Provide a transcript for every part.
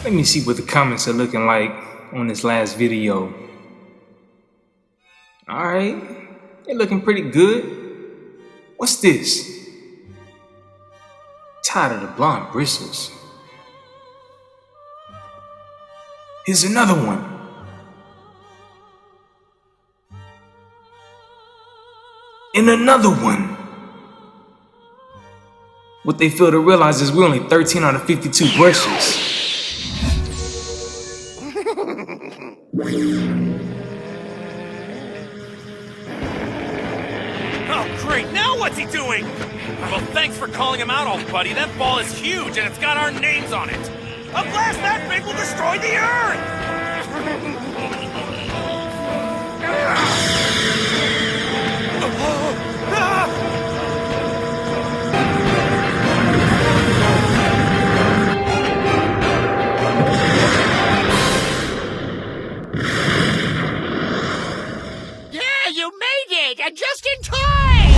Let me see what the comments are looking like on this last video. Alright, they're looking pretty good. What's this? Tired of the blonde bristles. Here's another one. And another one. What they fail to realize is we're only 13 out of 52 brushes. Oh great, now what's he doing? Well, thanks for calling him out, old buddy. That ball is huge and it's got our names on it. A blast that big will destroy the Earth! Yeah, you made it! And just in time!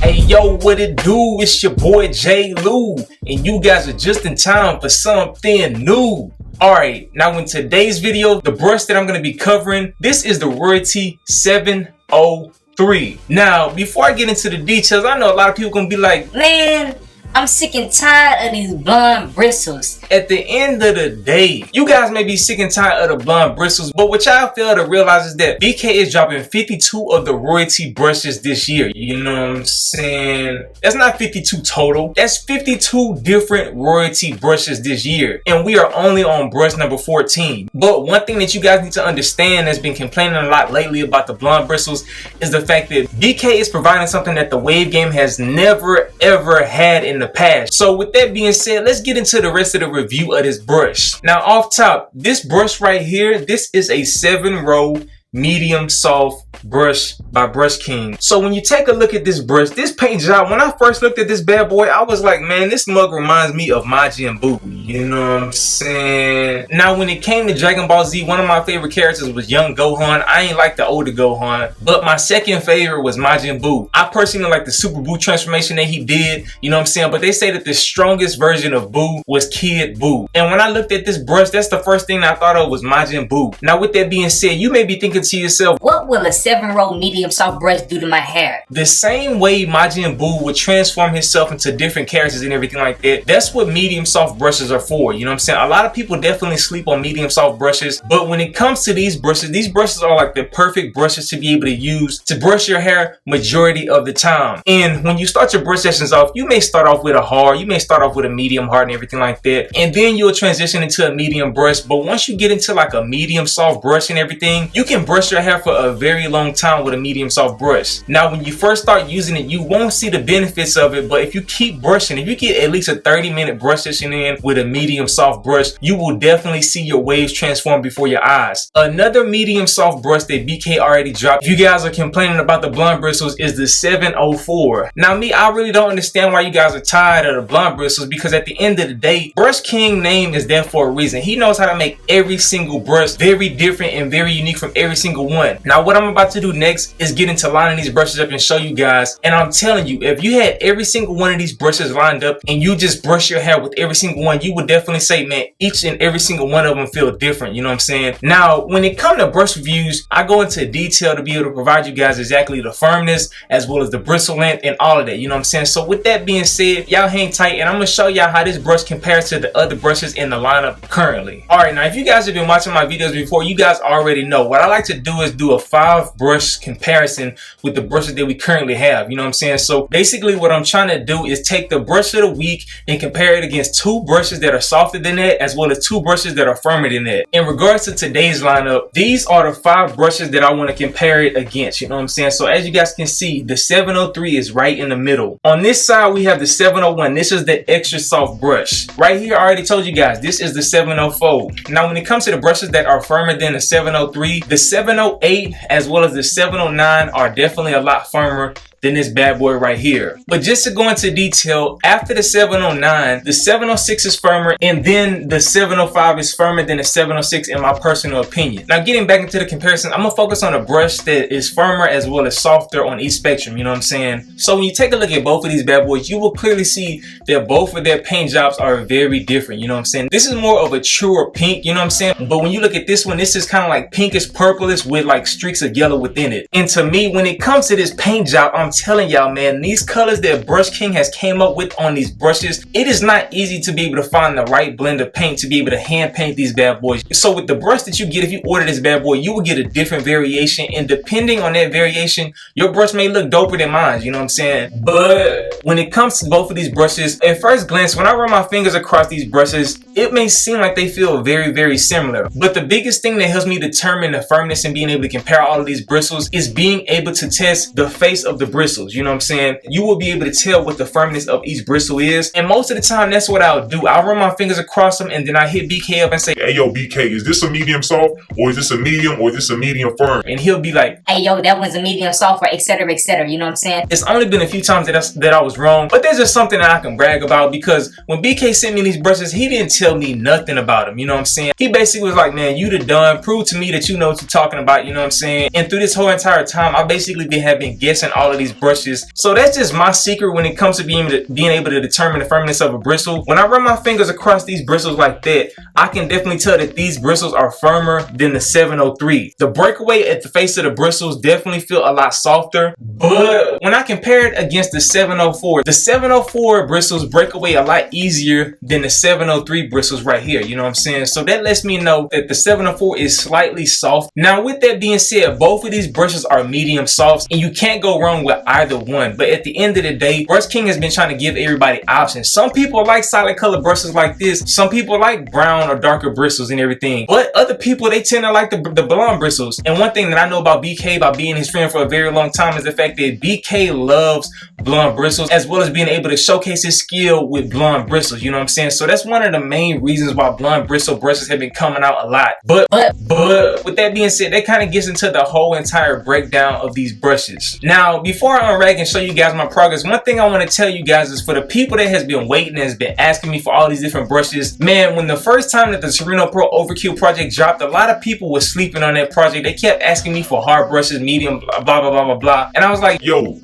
Hey yo, what it do? It's your boy J Lou, and you guys are just in time for something new. Alright, now in today's video, the brush that I'm going to be covering, this is the Royalty 703. Now, before I get into the details, I know a lot of people going to be like, man, I'm sick and tired of these blonde bristles. at the end of the day, you guys may be sick and tired of the blonde bristles, but what y'all fail to realize is that BK is dropping 52 of the Royalty brushes this year. You know what I'm saying? That's not 52 total. That's 52 different Royalty brushes this year. And we are only on brush number 14. But one thing that you guys need to understand that's been complaining a lot lately about the blonde bristles is the fact that BK is providing something that the Wave game has never ever had in the past. So with that being said, let's get into the rest of the review of this brush. Now off top, this brush right here, this is a 7-row medium soft brush by Brush King. So when you take a look at this brush, this paint job, when I first looked at this bad boy, I was like, man, this mug reminds me of Majin Buu. You know what I'm saying? Now when it came to Dragon Ball Z, one of my favorite characters was young Gohan. I ain't like the older Gohan, but my second favorite was Majin Buu. I personally like the Super Buu transformation that he did, you know what I'm saying? But they say that the strongest version of Buu was Kid Buu. And when I looked at this brush, that's the first thing I thought of was Majin Buu. Now with that being said, you may be thinking to yourself, What will a 7-row medium soft brush do to my hair? the same way Majin Buu would transform himself into different characters and everything like that, that's what medium soft brushes are for. You know what I'm saying? A lot of people definitely sleep on medium soft brushes, but when it comes to these brushes are like the perfect brushes to be able to use to brush your hair majority of the time. And when you start your brush sessions off, you may start off with a hard, you may start off with a medium hard and everything like that, and then you'll transition into a medium brush. But once you get into like a medium soft brush and everything, you can brush your hair for a very long time with a medium soft brush. Now when you first start using it, you won't see the benefits of it, but if you keep brushing, if you get at least a 30-minute brush session in with a medium soft brush, you will definitely see your waves transform before your eyes. Another medium soft brush that BK already dropped, if you guys are complaining about the blonde bristles, is the 704. Now me, I really don't understand why you guys are tired of the blonde bristles, because at the end of the day, Brush King name is there for a reason. He knows how to make every single brush very different and very unique from every single one. Now what I'm about to do next is get into lining these brushes up and show you guys. And I'm telling you, if you had every single one of these brushes lined up and you just brush your hair with every single one, you would definitely say, man, each and every single one of them feel different. You know what I'm saying? Now when it comes to brush reviews, I go into detail to be able to provide you guys exactly the firmness as well as the bristle length and all of that. You know what I'm saying? So with that being said, y'all hang tight and I'm gonna show y'all how this brush compares to the other brushes in the lineup currently. Alright, now if you guys have been watching my videos before, you guys already know what I like to do is do a 5-brush comparison with the brushes that we currently have. You know what I'm saying? So basically what I'm trying to do is take the brush of the week and compare it against 2 brushes that are softer than that, as well as 2 brushes that are firmer than that. In regards to today's lineup, these are the 5 brushes that I want to compare it against, you know what I'm saying? So as you guys can see, the 703 is right in the middle. On this side, we have the 701. This is the extra soft brush. Right here, I already told you guys, this is the 704. Now, when it comes to the brushes that are firmer than the 703, the 708 as well as the 709 are definitely a lot firmer than this bad boy right here. But just to go into detail, after the 709, the 706 is firmer, and then the 705 is firmer than the 706 in my personal opinion. Now, getting back into the comparison, I'm gonna focus on a brush that is firmer as well as softer on each spectrum, you know what I'm saying? So when you take a look at both of these bad boys, you will clearly see that both of their paint jobs are very different, you know what I'm saying? This is more of a truer pink, you know what I'm saying? But when you look at this one, this is kind of like pinkish purplish with like streaks of yellow within it. And to me, when it comes to this paint job, I'm telling y'all, man, these colors that Brush King has came up with on these brushes, it is not easy to be able to find the right blend of paint to be able to hand paint these bad boys. So with the brush that you get, if you order this bad boy, you will get a different variation, and depending on that variation, your brush may look doper than mine, you know what I'm saying? But when it comes to both of these brushes, at first glance, when I run my fingers across these brushes, it may seem like they feel very similar. But the biggest thing that helps me determine the firmness and being able to compare all of these bristles is being able to test the face of the bristles. You know what I'm saying? You will be able to tell what the firmness of each bristle is. And most of the time, that's what I'll do. I'll run my fingers across them, and then I hit BK up and say, "Hey, yo, BK, is this a medium soft, or is this a medium, or is this a medium firm?" And he'll be like, "Hey, yo, that one's a medium soft," or etc. You know what I'm saying? It's only been a few times that I was wrong, but there's just something that I can brag about, because when BK sent me these brushes, he didn't tell me nothing about them, you know what I'm saying? He basically was like, "Man, you done prove to me that you know what you're talking about," you know what I'm saying? And through this whole entire time, I basically have been guessing all of these brushes. So that's just my secret when it comes to being able to determine the firmness of a bristle. When I run my fingers across these bristles like that, I can definitely tell that these bristles are firmer than the 703. The breakaway at the face of the bristles definitely feel a lot softer, but when I compare it against the 704 bristles break away a lot easier than the 703 bristles right here, you know what I'm saying? So that lets me know that the 704 is slightly soft. Now, with that being said, both of these brushes are medium softs, and you can't go wrong with either one. But at the end of the day, Brush King has been trying to give everybody options. Some people like solid color brushes like this. Some people like brown or darker bristles and everything. But other people, they tend to like the blonde bristles. And one thing that I know about BK, by being his friend for a very long time, is the fact that BK loves blonde bristles, as well as being able to showcase his skill with blonde bristles, you know what I'm saying? So that's one of the main reasons why blonde bristle brushes have been coming out a lot. But with that being said, that kind of gets into the whole entire breakdown of these brushes. Now, before I unrack and show you guys my progress, one thing I want to tell you guys is, for the people that has been waiting and has been asking me for all these different brushes, man, when the first time that the Torino Pro Overkill project dropped, a lot of people were sleeping on that project. They kept asking me for hard brushes, medium, blah blah, and I was like, "Yo,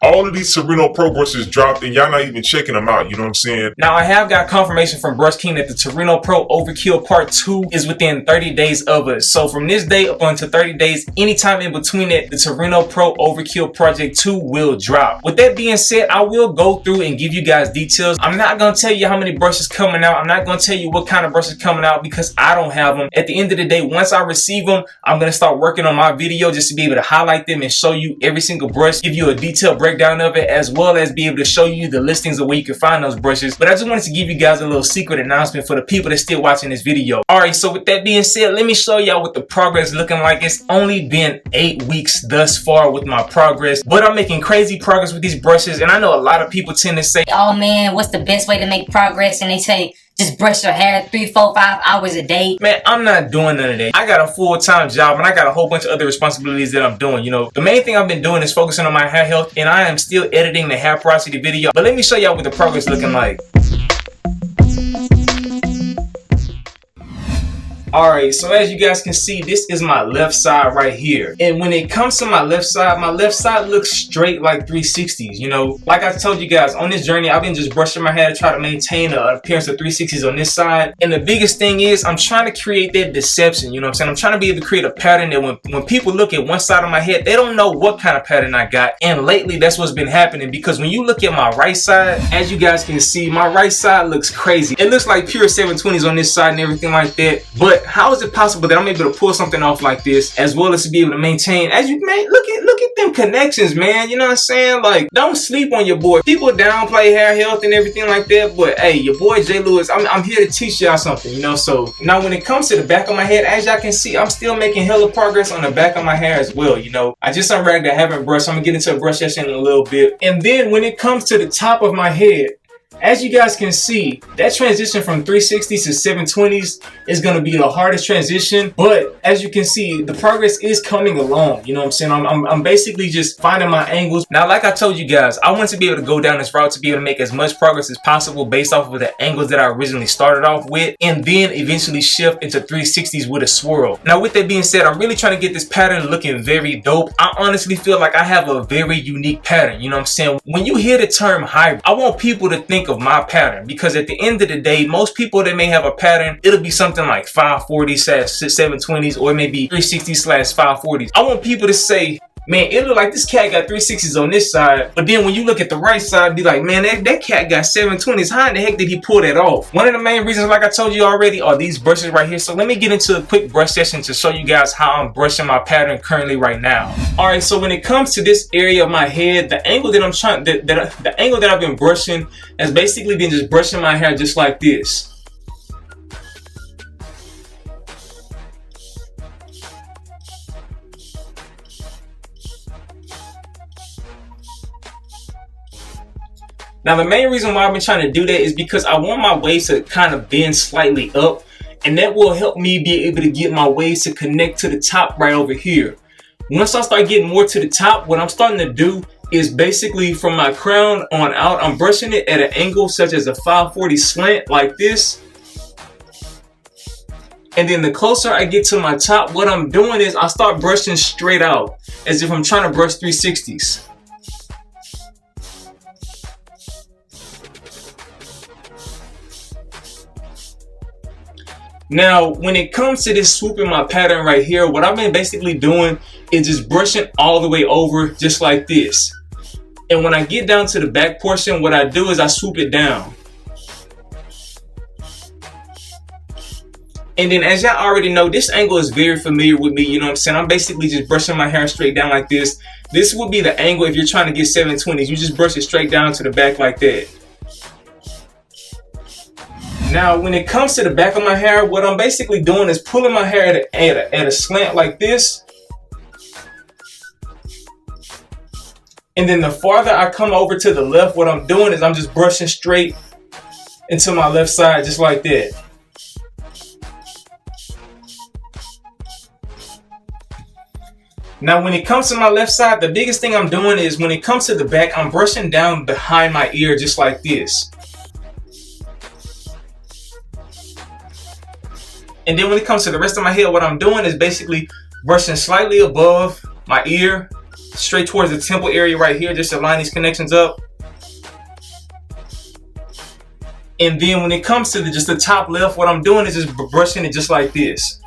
all of these Torino Pro brushes dropped, and y'all not even checking them out," you know what I'm saying? Now, I have got confirmation from Brush King that the Torino Pro Overkill Part 2 is within 30 days of us. So from this day up until 30 days, anytime in between it, the Torino Pro Overkill Project 2 will drop. With that being said, I will go through and give you guys details. I'm not going to tell you how many brushes coming out. I'm not going to tell you what kind of brushes coming out, because I don't have them. At the end of the day, once I receive them, I'm going to start working on my video just to be able to highlight them and show you every single brush, give you a detailed breakdown of it, as well as be able to show you the listings of where you can find those brushes. But I just wanted to give you guys a little secret announcement for the people that's still watching this video. Alright, so with that being said, let me show y'all what the progress is looking like. It's only been 8 weeks thus far with my progress, but I'm making crazy progress with these brushes. And I know a lot of people tend to say, "Oh man, what's the best way to make progress?" And they say, "Just brush your hair 3, 4, 5 hours a day." Man, I'm not doing none of that. I got a full-time job, and I got a whole bunch of other responsibilities that I'm doing. You know, the main thing I've been doing is focusing on my hair health, and I am still editing the hair porosity video. But let me show y'all what the progress is looking like. Alright, so as you guys can see, this is my left side right here. And when it comes to my left side looks straight like 360s, you know. Like I told you guys, on this journey, I've been just brushing my hair to try to maintain an appearance of 360s on this side. And the biggest thing is, I'm trying to create that deception, you know what I'm saying? I'm trying to be able to create a pattern that when people look at one side of my head, they don't know what kind of pattern I got. And lately, that's what's been happening, because when you look at my right side, as you guys can see, my right side looks crazy. It looks like pure 720s on this side and everything like that. But but how is it possible that I'm able to pull something off like this, as well as to be able to maintain, as you man, look at them connections, man. You know what I'm saying? Like, don't sleep on your boy. People downplay hair health and everything like that, but hey, your boy J. Lewis, I'm here to teach y'all something, you know. So now when it comes to the back of my head, as y'all can see, I'm still making hella progress on the back of my hair as well, you know. I just unragged, I haven't brushed. I'm gonna get into a brush session in a little bit. And then when it comes to the top of my head, as you guys can see, that transition from 360s to 720s is going to be the hardest transition. But as you can see, the progress is coming along. You know what I'm saying? I'm basically just finding my angles. Now, like I told you guys, I want to be able to go down this route to be able to make as much progress as possible based off of the angles that I originally started off with, and then eventually shift into 360s with a swirl. Now, with that being said, I'm really trying to get this pattern looking very dope. I honestly feel like I have a very unique pattern. You know what I'm saying? When you hear the term hybrid, I want people to think of my pattern, because at the end of the day, most people that may have a pattern, it'll be something like 540/720s, or maybe 360/540s. I want people to say, man, it look like this cat got 360s on this side, but then when you look at the right side, be like, man, that cat got 720s. How in the heck did he pull that off? One of the main reasons, like I told you already, are these brushes right here. So let me get into a quick brush session to show you guys how I'm brushing my pattern currently right now. All right, so when it comes to this area of my head, the angle that I'm trying, the angle that I've been brushing has basically been just brushing my hair just like this. Now, the main reason why I've been trying to do that is because I want my waves to kind of bend slightly up, and that will help me be able to get my waves to connect to the top right over here. Once I start getting more to the top, what I'm starting to do is basically from my crown on out, I'm brushing it at an angle such as a 540 slant like this. And then the closer I get to my top, what I'm doing is I start brushing straight out as if I'm trying to brush 360s. Now, when it comes to this swoop in my pattern right here, what I've been basically doing is just brushing all the way over just like this. And when I get down to the back portion, what I do is I swoop it down. And then as y'all already know, this angle is very familiar with me, you know what I'm saying? I'm basically just brushing my hair straight down like this. This would be the angle if you're trying to get 720s. You just brush it straight down to the back like that. Now, when it comes to the back of my hair, what I'm basically doing is pulling my hair at a slant like this. And then the farther I come over to the left, what I'm doing is I'm just brushing straight into my left side just like that. Now, when it comes to my left side, the biggest thing I'm doing is when it comes to the back, I'm brushing down behind my ear just like this. And then when it comes to the rest of my head, what I'm doing is basically brushing slightly above my ear, straight towards the temple area right here, just to line these connections up. And then when it comes to just the top left, what I'm doing is just brushing it just like this.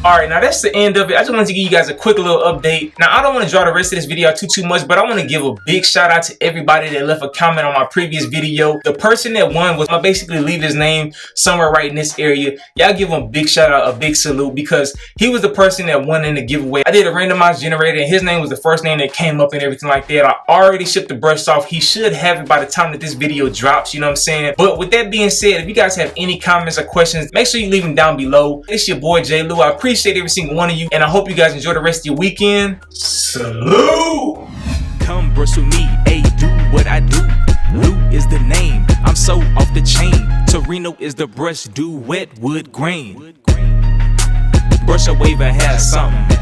Alright, now that's the end of it. I just wanted to give you guys a quick little update. Now, I don't want to draw the rest of this video out too much, but I want to give a big shout out to everybody that left a comment on my previous video. The person that won was, I'll basically leave his name somewhere right in this area. Y'all give him a big shout out, a big salute, because he was the person that won in the giveaway. I did a randomized generator, and his name was the first name that came up and everything like that. I already shipped the brush off. He should have it by the time that this video drops, you know what I'm saying? But with that being said, if you guys have any comments or questions, make sure you leave them down below. It's your boy J. Lou. I appreciate every single one of you, and I hope you guys enjoy the rest of your weekend. Salute! Come brush with me, ayy, do what I do. Lou is the name, I'm so off the chain. Torino is the brush, do wet wood grain. Brush a wave, I have something.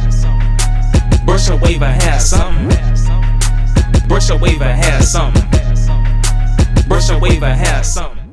Brush a wave, I have something. Brush a wave, I have something. Brush a wave, I have something.